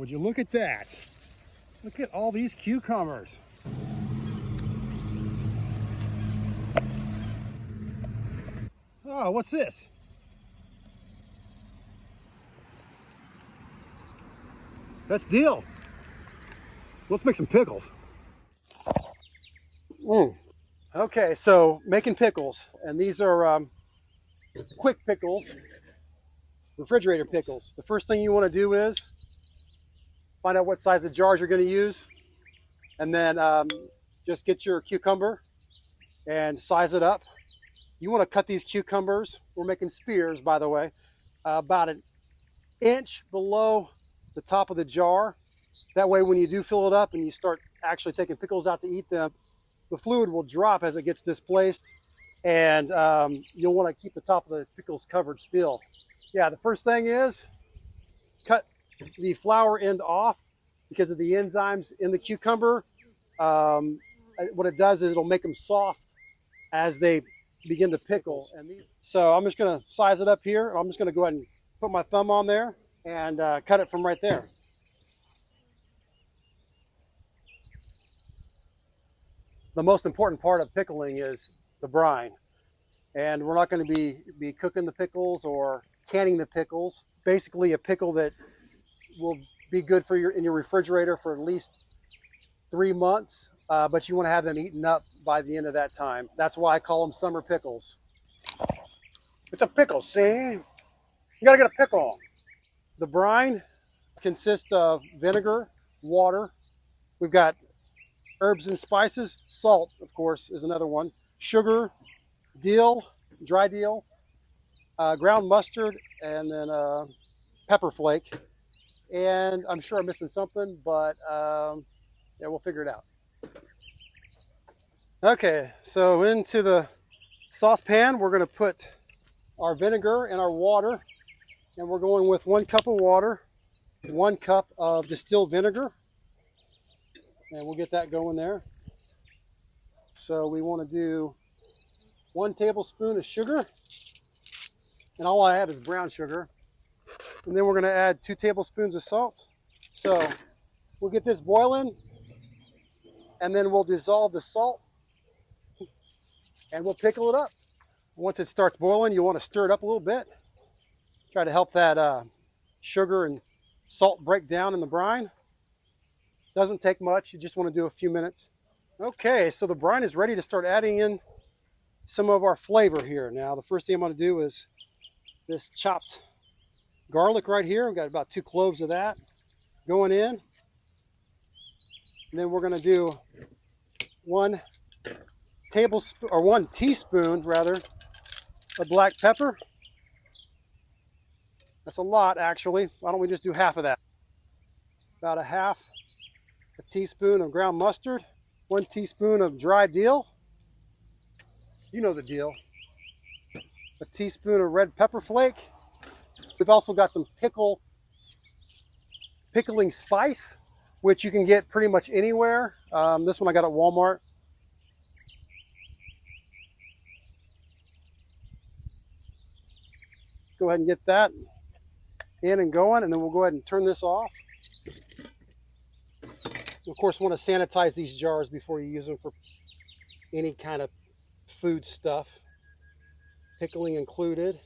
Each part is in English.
would you look at that? Look at all these cucumbers. Oh, what's this? That's dill. Let's make some pickles. Okay, so making pickles, and these are quick pickles, refrigerator pickles. The first thing you want to do is find out what size of jars you're going to use, and then just get your cucumber and size it up. You want to cut these cucumbers, we're making spears by the way, about an inch below the top of the jar. That way when you do fill it up and you start actually taking pickles out to eat them, the fluid will drop as it gets displaced, and you'll want to keep the top of the pickles covered still. Yeah, the first thing is cut the flower end off because of the enzymes in the cucumber. What it does is it'll make them soft as they begin to pickle. So I'm just going to size it up here. I'm just going to go ahead and put my thumb on there and cut it from right there. The most important part of pickling is the brine. And we're not going to be cooking the pickles or canning the pickles. Basically a pickle that will be good for in your refrigerator for at least 3 months, but you want to have them eaten up by the end of that time. That's why I call them summer pickles. It's a pickle, see? You gotta get a pickle. The brine consists of vinegar, water. We've got herbs and spices, salt, of course, is another one. Sugar, dill, dry dill, ground mustard, and then pepper flake. And I'm sure I'm missing something, but yeah, we'll figure it out. Okay, so into the saucepan, we're gonna put our vinegar and our water, and we're going with 1 cup of water, 1 cup of distilled vinegar, and we'll get that going there. So we want to do 1 tablespoon of sugar, and all I have is brown sugar. And then we're going to add 2 tablespoons of salt. So we'll get this boiling, and then we'll dissolve the salt, and we'll pickle it up. Once it starts boiling, you want to stir it up a little bit. Try to help that sugar and salt break down in the brine. Doesn't take much, you just want to do a few minutes. Okay, so the brine is ready to start adding in some of our flavor here. Now, the first thing I'm going to do is this chopped garlic right here. We've got about 2 cloves of that going in. And then we're going to do 1 tablespoon, or 1 teaspoon rather, of black pepper. That's a lot, actually. Why don't we just do half of that? About a teaspoon of ground mustard, 1 teaspoon of dry dill. You know the deal. A teaspoon of red pepper flake. We've also got some pickling spice, which you can get pretty much anywhere. This one I got at Walmart. Go ahead and get that in and going, and then we'll go ahead and turn this off. You of course want to sanitize these jars before you use them for any kind of food stuff, pickling included.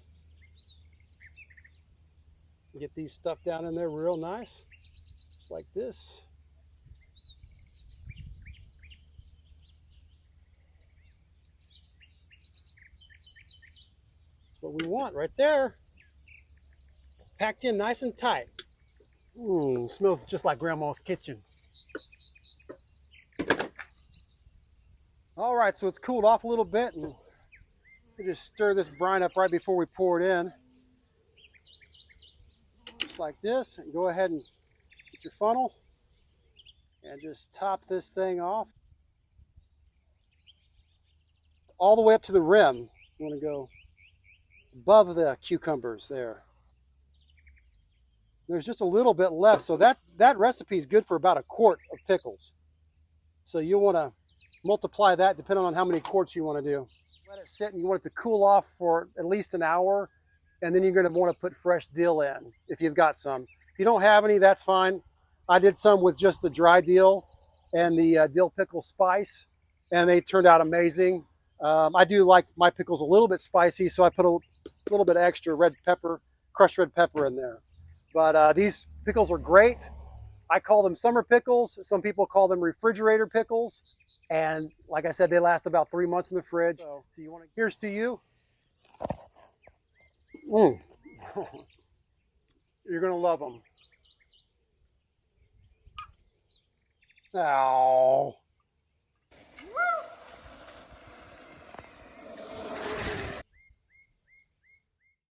Get these stuff down in there real nice, just like this. That's what we want right there. Packed in nice and tight. Smells just like Grandma's kitchen. All right, so it's cooled off a little bit, and we just stir this brine up right before we pour it in. Just like this, and go ahead and get your funnel and just top this thing off. All the way up to the rim. You want to go above the cucumbers there. There's just a little bit left, so that recipe is good for about 1 quart of pickles. So you want to multiply that depending on how many quarts you want to do. Let it sit, and you want it to cool off for at least an hour, and then you're going to want to put fresh dill in if you've got some. If you don't have any, that's fine. I did some with just the dry dill and the dill pickle spice, and they turned out amazing. I do like my pickles a little bit spicy, so I put a little bit extra red pepper, crushed red pepper in there. But these pickles are great. I call them summer pickles. Some people call them refrigerator pickles. And like I said, they last about 3 months in the fridge. So you want to, here's to you. Mm. You're going to love them. Oh.